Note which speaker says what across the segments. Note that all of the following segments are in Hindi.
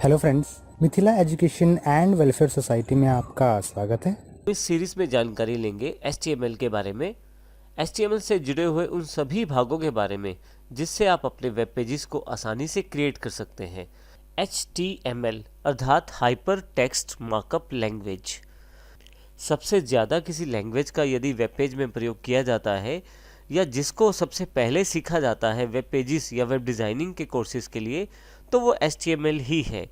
Speaker 1: Hello friends, Mithila education and welfare society में आपका स्वागत है।
Speaker 2: इस सीरीज में जानकारी लेंगे HTML के बारे में, HTML से जुड़े हुए उन सभी भागों के बारे में जिससे आप अपने वेब पेजेस को आसानी से क्रिएट कर सकते हैं। HTML अर्थात हाइपर टेक्स्ट मार्कअप लैंग्वेज सबसे ज़्यादा किसी लैंग्वेज का यदि वेब पेज में प्रयोग किया जाता है या जिसको सबसे पहले सीखा जाता है वेब पेजेस या वेब डिज़ाइनिंग के कोर्सेज के लिए, तो वो HTML ही है।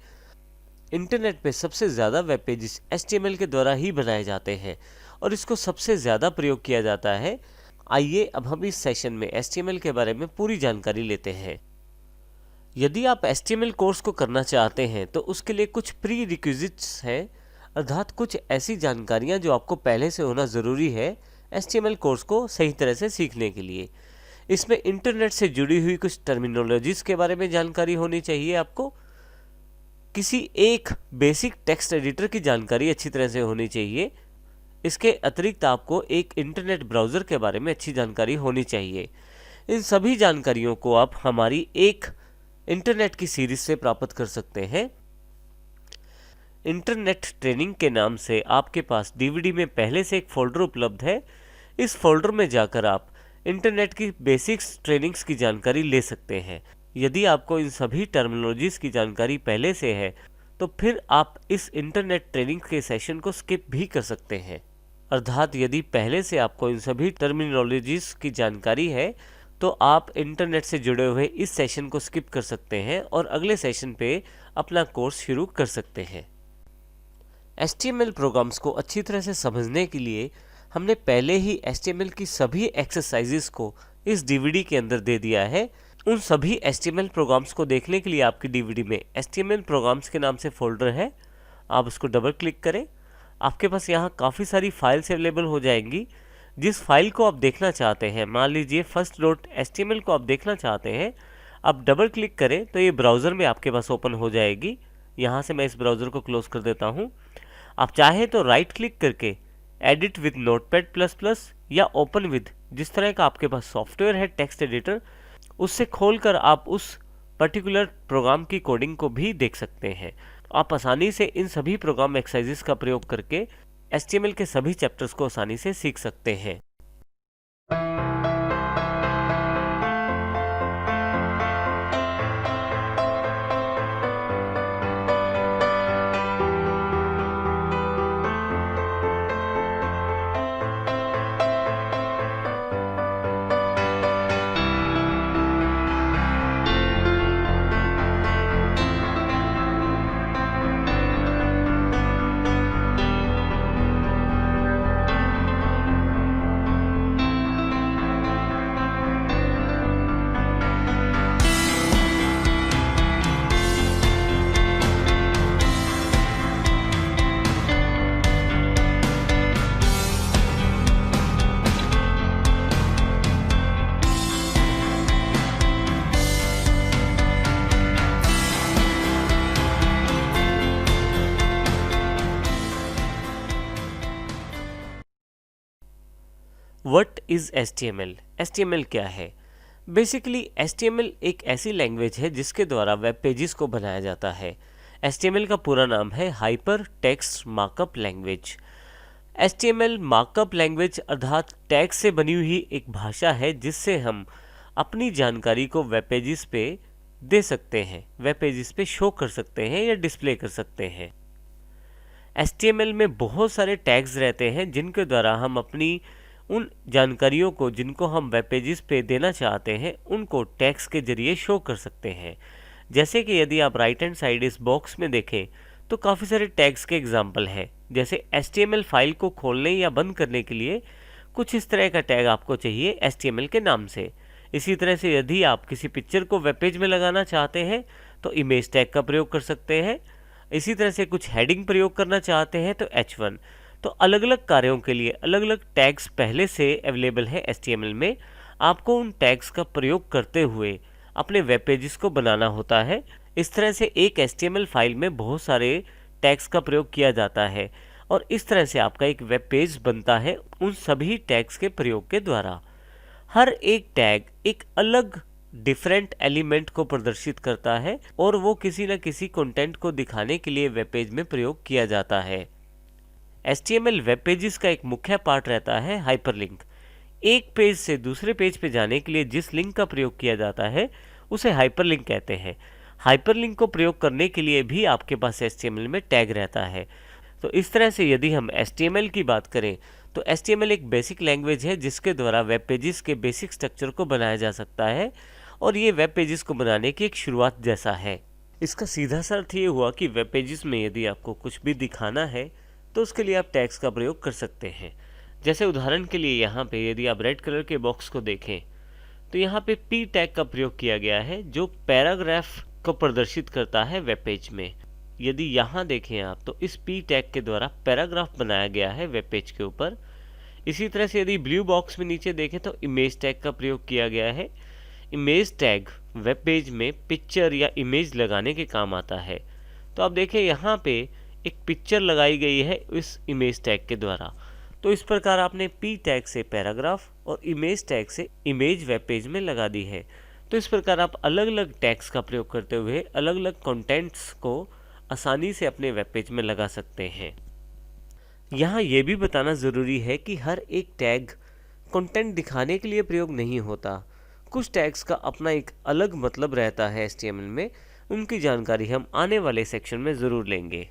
Speaker 2: इंटरनेट पे सबसे ज़्यादा वेब पेजेस HTML के द्वारा ही बनाए जाते हैं और इसको सबसे ज़्यादा प्रयोग किया जाता है। आइए अब हम इस सेशन में HTML के बारे में पूरी जानकारी लेते हैं। यदि आप HTML कोर्स को करना चाहते हैं तो उसके लिए कुछ प्री रिक्विजिट्स हैं, अर्थात कुछ ऐसी जानकारियां जो आपको पहले से होना ज़रूरी है HTML कोर्स को सही तरह से सीखने के लिए। इसमें इंटरनेट से जुड़ी हुई कुछ टर्मिनोलॉजीज़ के बारे में जानकारी होनी चाहिए आपको, किसी एक बेसिक टेक्स्ट एडिटर की जानकारी अच्छी तरह से होनी चाहिए। इसके अतिरिक्त आपको एक इंटरनेट ब्राउज़र के बारे में अच्छी जानकारी होनी चाहिए। इन सभी जानकारियों को आप हमारी एक इंटरनेट की सीरीज से प्राप्त कर सकते हैं। इंटरनेट ट्रेनिंग के नाम से आपके पास DVD में पहले से एक फोल्डर उपलब्ध है। इस फोल्डर में जाकर आप इंटरनेट की बेसिक्स ट्रेनिंग्स की जानकारी ले सकते हैं। यदि आपको इन सभी टर्मिनोलॉजीज़ की जानकारी पहले से है तो फिर आप इस इंटरनेट ट्रेनिंग के सेशन को स्किप भी कर सकते हैं। अर्थात यदि पहले से आपको इन सभी टर्मिनोलॉजीज़ की जानकारी है तो आप इंटरनेट से जुड़े हुए इस सेशन को स्किप कर सकते हैं और अगले सेशन पे अपना कोर्स शुरू कर सकते हैं। HTML प्रोग्राम्स को अच्छी तरह से समझने के लिए हमने पहले ही HTML की सभी एक्सरसाइजेस को इस DVD के अंदर दे दिया है। उन सभी HTML प्रोग्राम्स को देखने के लिए आपकी DVD में HTML प्रोग्राम्स के नाम से फोल्डर है, आप उसको डबल क्लिक करें। आपके पास यहाँ काफ़ी सारी फाइल्स अवेलेबल हो जाएंगी। जिस फाइल को आप देखना चाहते हैं, मान लीजिए first.html को आप देखना चाहते हैं, आप डबल क्लिक करें तो ये ब्राउज़र में आपके पास ओपन हो जाएगी। यहाँ से मैं इस ब्राउज़र को क्लोज कर देता हूँ। आप चाहें तो राइट क्लिक करके एडिट विद नोटपैड++ या ओपन विद, जिस तरह का आपके पास सॉफ्टवेयर है टेक्स्ट एडिटर, उससे खोलकर आप उस पर्टिकुलर प्रोग्राम की कोडिंग को भी देख सकते हैं। आप आसानी से इन सभी प्रोग्राम एक्सरसाइजेस का प्रयोग करके HTML के सभी चैप्टर्स को आसानी से सीख सकते हैं। What is HTML? HTML क्या है? बेसिकली HTML एक ऐसी लैंग्वेज है जिसके द्वारा वेब पेजेस को बनाया जाता है। HTML का पूरा नाम है hyper text markup language. HTML markup language अर्थात टैग्स से बनी हुई एक भाषा है जिससे हम अपनी जानकारी को वेब पेजेस पे दे सकते हैं, वेब पेजेस पे शो कर सकते हैं या डिस्प्ले कर सकते हैं। HTML में बहुत सारे टैग्स रहते हैं जिनके द्वारा हम अपनी उन जानकारियों को जिनको हम वेब पेजेस पे देना चाहते हैं उनको टैग्स के जरिए शो कर सकते हैं। जैसे कि यदि आप राइट हैंड साइड इस बॉक्स में देखें तो काफ़ी सारे टैग्स के एग्जांपल हैं। जैसे HTML फाइल को खोलने या बंद करने के लिए कुछ इस तरह का टैग आपको चाहिए HTML के नाम से। इसी तरह से यदि आप किसी पिक्चर को वेब पेज में लगाना चाहते हैं तो इमेज टैग का प्रयोग कर सकते हैं। इसी तरह से कुछ हेडिंग प्रयोग करना चाहते हैं तो H1। तो अलग अलग कार्यों के लिए अलग अलग टैग्स पहले से अवेलेबल है HTML में। आपको उन टैग्स का प्रयोग करते हुए अपने वेब पेजेस को बनाना होता है। इस तरह से एक HTML फाइल में बहुत सारे टैग्स का प्रयोग किया जाता है और इस तरह से आपका एक वेब पेज बनता है उन सभी टैग्स के प्रयोग के द्वारा। हर एक टैग एक अलग डिफरेंट एलिमेंट को प्रदर्शित करता है और वो किसी न किसी कंटेंट को दिखाने के लिए वेब पेज में प्रयोग किया जाता है। HTML वेब पेजेस का एक मुख्य पार्ट रहता है हाइपरलिंक। एक पेज से दूसरे पेज पे जाने के लिए जिस लिंक का प्रयोग किया जाता है उसे हाइपरलिंक कहते हैं। हाइपरलिंक को प्रयोग करने के लिए भी आपके पास HTML में टैग रहता है। तो इस तरह से यदि हम HTML की बात करें तो HTML एक बेसिक लैंग्वेज है जिसके द्वारा वेब पेजेस के बेसिक स्ट्रक्चर को बनाया जा सकता है और ये वेब पेजेस को बनाने की एक शुरुआत जैसा है। इसका सीधा सा अर्थ ये हुआ कि वेब पेजेस में यदि आपको कुछ भी दिखाना है तो उसके लिए आप टैग्स का प्रयोग कर सकते हैं। जैसे उदाहरण के लिए यहाँ पे यदि आप रेड कलर के बॉक्स को देखें तो यहाँ पे P टैग का प्रयोग किया गया है जो पैराग्राफ को प्रदर्शित करता है वेब पेज में। यदि यहाँ देखें आप तो इस P टैग के द्वारा पैराग्राफ बनाया गया है वेब पेज के ऊपर। इसी तरह से यदि ब्लू बॉक्स में नीचे देखें तो इमेज टैग का प्रयोग किया गया है। इमेज टैग वेब पेज में पिक्चर या इमेज लगाने के काम आता है। तो आप देखें यहाँ पे एक पिक्चर लगाई गई है इस इमेज टैग के द्वारा। तो इस प्रकार आपने P टैग से पैराग्राफ और इमेज टैग से इमेज वेब पेज में लगा दी है। तो इस प्रकार आप अलग अलग टैग्स का प्रयोग करते हुए अलग अलग कंटेंट्स को आसानी से अपने वेब पेज में लगा सकते हैं। यहाँ ये भी बताना ज़रूरी है कि हर एक टैग कंटेंट दिखाने के लिए प्रयोग नहीं होता। कुछ टैग्स का अपना एक अलग मतलब रहता है HTML में। उनकी जानकारी हम आने वाले सेक्शन में ज़रूर लेंगे।